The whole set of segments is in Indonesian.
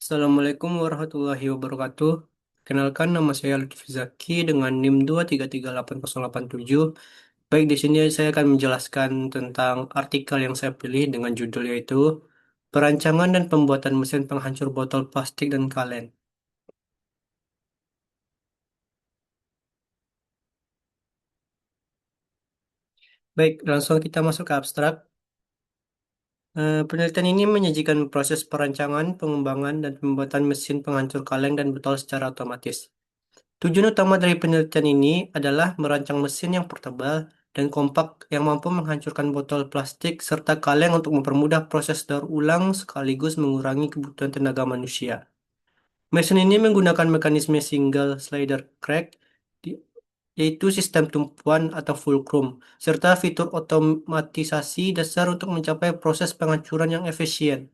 Assalamualaikum warahmatullahi wabarakatuh. Kenalkan nama saya Lutfi Zaki dengan NIM 2338087. Baik, di sini saya akan menjelaskan tentang artikel yang saya pilih dengan judul yaitu Perancangan dan Pembuatan Mesin Penghancur Botol Plastik dan Kaleng. Baik, langsung kita masuk ke abstrak. Penelitian ini menyajikan proses perancangan, pengembangan, dan pembuatan mesin penghancur kaleng dan botol secara otomatis. Tujuan utama dari penelitian ini adalah merancang mesin yang portable dan kompak yang mampu menghancurkan botol plastik serta kaleng untuk mempermudah proses daur ulang sekaligus mengurangi kebutuhan tenaga manusia. Mesin ini menggunakan mekanisme single slider crack, di- yaitu sistem tumpuan atau fulcrum, serta fitur otomatisasi dasar untuk mencapai proses penghancuran yang efisien.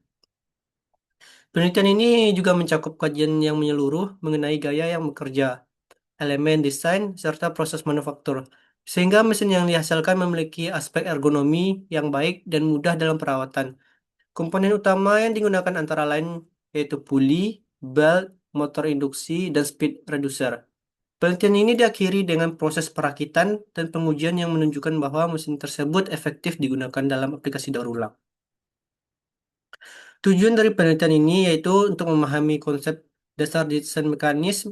Penelitian ini juga mencakup kajian yang menyeluruh mengenai gaya yang bekerja, elemen desain, serta proses manufaktur, sehingga mesin yang dihasilkan memiliki aspek ergonomi yang baik dan mudah dalam perawatan. Komponen utama yang digunakan antara lain yaitu puli, belt, motor induksi, dan speed reducer. Penelitian ini diakhiri dengan proses perakitan dan pengujian yang menunjukkan bahwa mesin tersebut efektif digunakan dalam aplikasi daur ulang. Tujuan dari penelitian ini yaitu untuk memahami konsep dasar desain mekanis,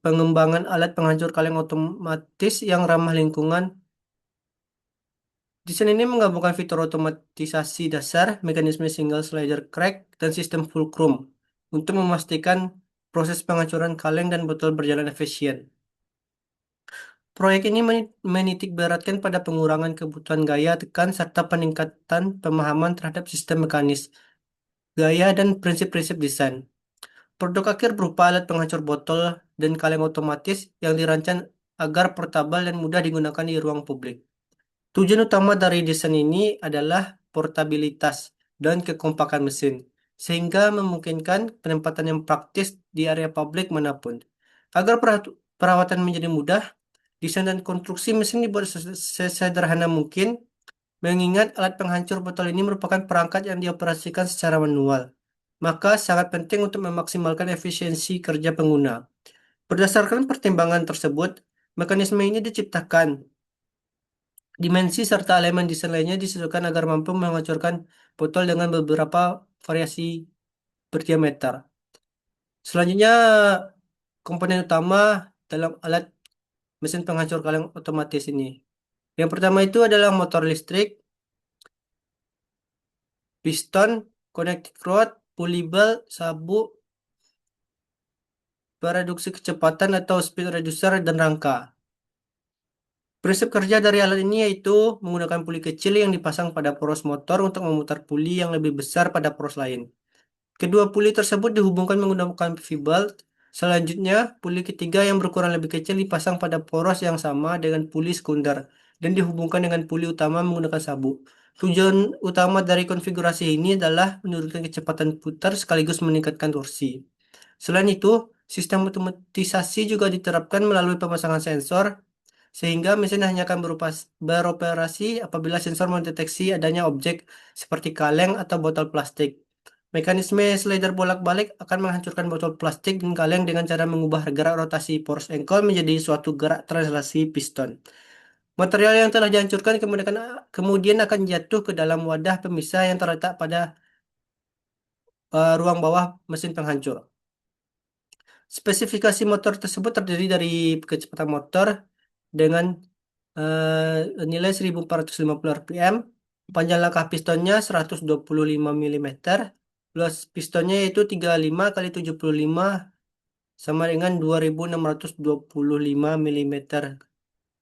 pengembangan alat penghancur kaleng otomatis yang ramah lingkungan. Desain ini menggabungkan fitur otomatisasi dasar, mekanisme single slider crack, dan sistem fulcrum untuk memastikan proses penghancuran kaleng dan botol berjalan efisien. Proyek ini menitik beratkan pada pengurangan kebutuhan gaya tekan serta peningkatan pemahaman terhadap sistem mekanis, gaya, dan prinsip-prinsip desain. Produk akhir berupa alat penghancur botol dan kaleng otomatis yang dirancang agar portabel dan mudah digunakan di ruang publik. Tujuan utama dari desain ini adalah portabilitas dan kekompakan mesin, sehingga memungkinkan penempatan yang praktis di area publik manapun. Agar perawatan menjadi mudah, desain dan konstruksi mesin dibuat sesederhana mungkin, mengingat alat penghancur botol ini merupakan perangkat yang dioperasikan secara manual. Maka sangat penting untuk memaksimalkan efisiensi kerja pengguna. Berdasarkan pertimbangan tersebut, mekanisme ini diciptakan. Dimensi serta elemen desain lainnya disesuaikan agar mampu menghancurkan botol dengan beberapa variasi berdiameter. Selanjutnya, komponen utama dalam alat mesin penghancur kaleng otomatis ini. Yang pertama itu adalah motor listrik, piston, connecting rod, pulley belt, sabuk, pereduksi kecepatan atau speed reducer, dan rangka. Prinsip kerja dari alat ini yaitu menggunakan puli kecil yang dipasang pada poros motor untuk memutar puli yang lebih besar pada poros lain. Kedua puli tersebut dihubungkan menggunakan V-belt. Selanjutnya, puli ketiga yang berukuran lebih kecil dipasang pada poros yang sama dengan puli sekunder dan dihubungkan dengan puli utama menggunakan sabuk. Tujuan utama dari konfigurasi ini adalah menurunkan kecepatan putar sekaligus meningkatkan torsi. Selain itu, sistem otomatisasi juga diterapkan melalui pemasangan sensor sehingga mesin hanya akan beroperasi apabila sensor mendeteksi adanya objek seperti kaleng atau botol plastik. Mekanisme slider bolak-balik akan menghancurkan botol plastik dan kaleng dengan cara mengubah gerak rotasi poros engkol menjadi suatu gerak translasi piston. Material yang telah dihancurkan kemudian akan jatuh ke dalam wadah pemisah yang terletak pada ruang bawah mesin penghancur. Spesifikasi motor tersebut terdiri dari kecepatan motor dengan nilai 1450 rpm, panjang langkah pistonnya 125 mm, luas pistonnya yaitu 35 kali 75 sama dengan 2625 mm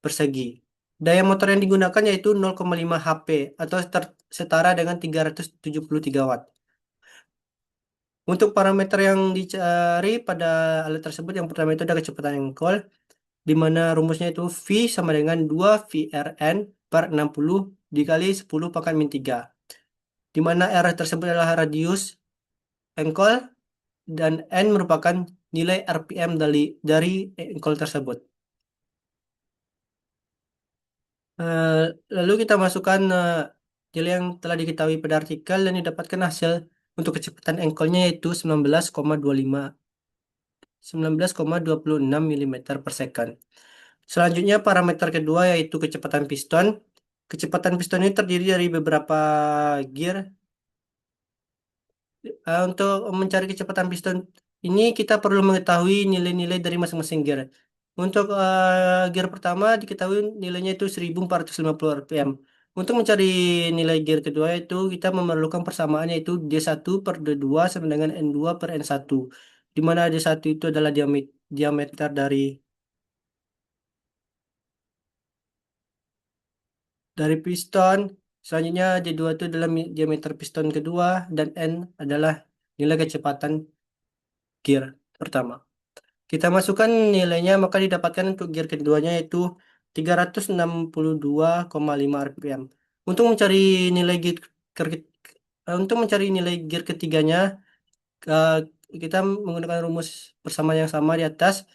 persegi. Daya motor yang digunakan yaitu 0,5 HP atau setara dengan 373 watt. Untuk parameter yang dicari pada alat tersebut yang pertama itu ada kecepatan engkol, di mana rumusnya itu V sama dengan 2 VRN per 60 dikali 10 pangkat min 3. Di mana R tersebut adalah radius engkol dan N merupakan nilai RPM dari engkol tersebut. Eh, Lalu kita masukkan nilai yang telah diketahui pada artikel dan didapatkan hasil Untuk kecepatan engkolnya yaitu 19,26 mm per second. Selanjutnya parameter kedua yaitu kecepatan piston. Kecepatan piston ini terdiri dari beberapa gear. Untuk mencari kecepatan piston ini kita perlu mengetahui nilai-nilai dari masing-masing gear. Untuk gear pertama diketahui nilainya itu 1450 rpm. Untuk mencari nilai gear kedua itu kita memerlukan persamaan yaitu D1/D2 sama dengan N2/N1. Di mana D1 itu adalah diameter dari piston. Selanjutnya D2 itu adalah diameter piston kedua dan N adalah nilai kecepatan gear pertama. Kita masukkan nilainya maka didapatkan untuk gear keduanya yaitu 362,5 rpm. Untuk mencari nilai untuk mencari nilai gear ketiganya eh, kita menggunakan rumus persamaan yang sama di atas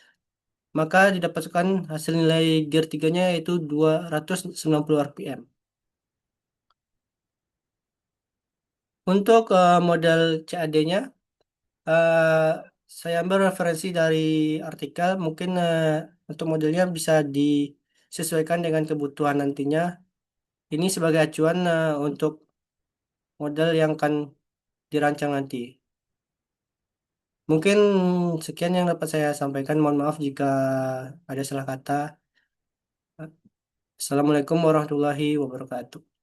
maka didapatkan hasil nilai gear tiganya yaitu 290 rpm. Untuk model CAD-nya eh, saya ambil referensi dari artikel mungkin untuk modelnya bisa disesuaikan dengan kebutuhan nantinya. Ini sebagai acuan untuk model yang akan dirancang nanti. Mungkin sekian yang dapat saya sampaikan. Mohon maaf jika ada salah kata. Assalamualaikum warahmatullahi wabarakatuh.